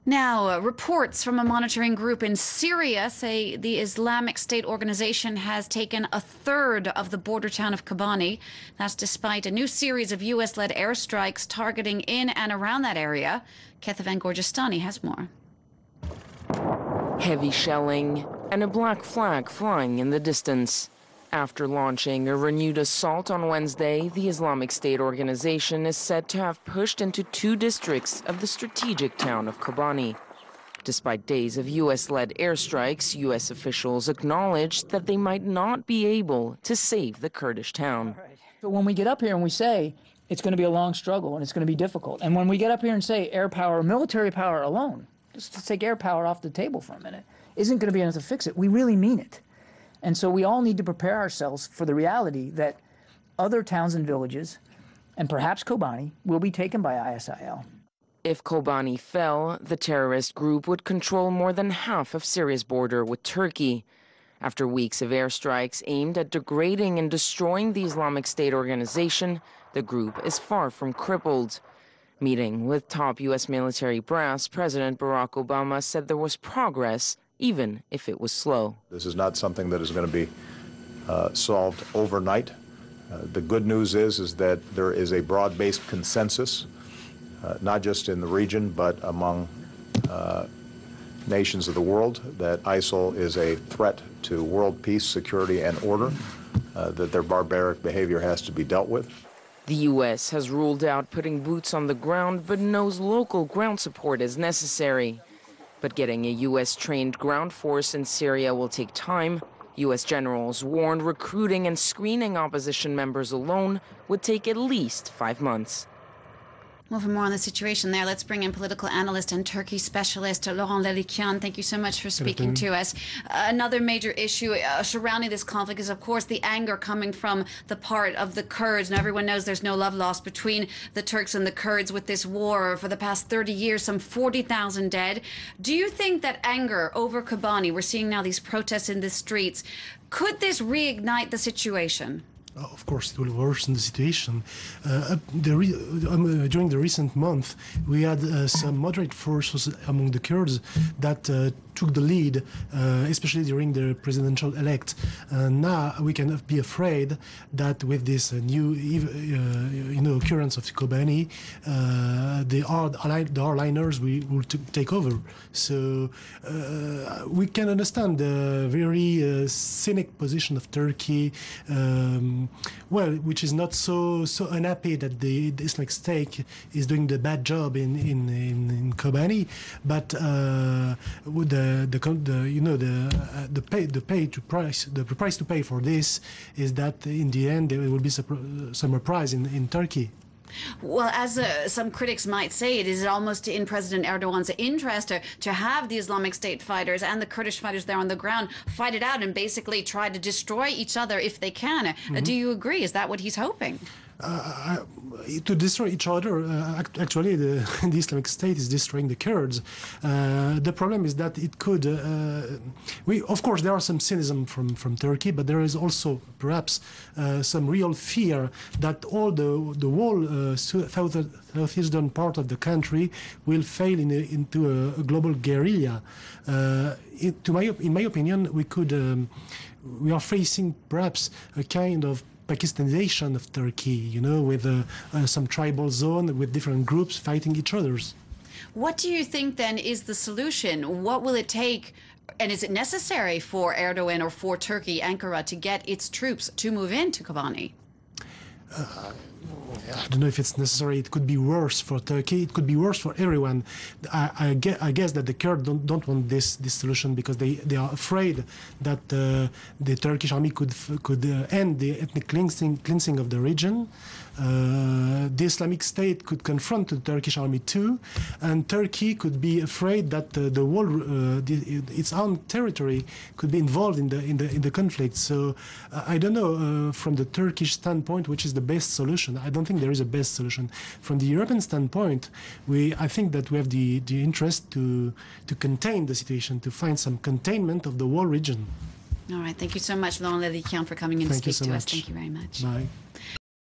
Now, reports from a monitoring group in Syria say the Islamic State organization has taken a third of the border town of Kobane. That's despite a new series of U.S.-led airstrikes targeting in and around that area. Kethavan Gorgistani has more. Heavy shelling and a black flag flying in the distance. After launching a renewed assault on Wednesday, the Islamic State organization is said to have pushed into 2 districts of the strategic town of Kobane. Despite days of U.S.-led airstrikes, U.S. officials acknowledged that they might not be able to save the Kurdish town. So when we get up here and we say it's going to be a long struggle and it's going to be difficult, and when we get up here and say air power, military power alone, just to take air power off the table for a minute, isn't going to be enough to fix it, we really mean it. And so we all need to prepare ourselves for the reality that other towns and villages, and perhaps Kobane, will be taken by ISIL. If Kobane fell, the terrorist group would control more than half of Syria's border with Turkey. After weeks of airstrikes aimed at degrading and destroying the Islamic State organization, the group is far from crippled. Meeting with top U.S. military brass, President Barack Obama said there was progress, even if it was slow. This is not something that is going to be solved overnight. The good news is that there is a broad-based consensus, not just in the region, but among nations of the world, that ISIL is a threat to world peace, security, and order, that their barbaric behavior has to be dealt with. The U.S. has ruled out putting boots on the ground, but knows local ground support is necessary. But getting a U.S.-trained ground force in Syria will take time. U.S. generals warned recruiting and screening opposition members alone would take at least 5 months. Well, for more on the situation there, let's bring in political analyst and Turkey specialist Laurent Leylekian. Thank you so much for speaking to us. Another major issue surrounding this conflict is, of course, the anger coming from the part of the Kurds. Now, everyone knows there's no love lost between the Turks and the Kurds with this war for the past 30 years, some 40,000 dead. Do you think that anger over Kobane, we're seeing now these protests in the streets, could this reignite the situation? Of course, it will worsen the situation. During the recent month, we had some moderate forces among the Kurds that took the lead, especially during the presidential elect. Now we can be afraid that with this new, occurrence of Kobane, the hardliners will take over. So we can understand the very cynic position of Turkey. Which is not so unhappy that the Islamic State is doing the bad job in Kobane, but with the price to pay for this is that in the end there will be some reprise in Turkey. Well, as some critics might say, it is almost in President Erdogan's interest to have the Islamic State fighters and the Kurdish fighters there on the ground fight it out and basically try to destroy each other if they can. Do you agree? Is that what he's hoping? To destroy each other, actually the Islamic State is destroying the Kurds. The problem is that it could, of course there are some cynicism from Turkey, but there is also perhaps some real fear that all the whole southeastern part of the country will fail into a global guerrilla. In my opinion, we are facing perhaps a kind of Pakistanization of Turkey, with some tribal zone with different groups fighting each other. What do you think then is the solution? What will it take, and is it necessary for Erdogan or for Turkey, Ankara, to get its troops to move into Kobane? I don't know if it's necessary. It could be worse for Turkey. It could be worse for everyone. I guess that the Kurds don't want this solution because they are afraid that the Turkish army could end the ethnic cleansing of the region. The Islamic State could confront the Turkish army too, and Turkey could be afraid that the whole its own territory could be involved in the conflict. So I don't know from the Turkish standpoint which is the best solution. I don't think there is a best solution. From the European standpoint, I think that we have the interest to contain the situation, to find some containment of the whole region. All right. Thank you so much, Laurent Leylekian, for coming in to speak to us. Thank you very much. Bye.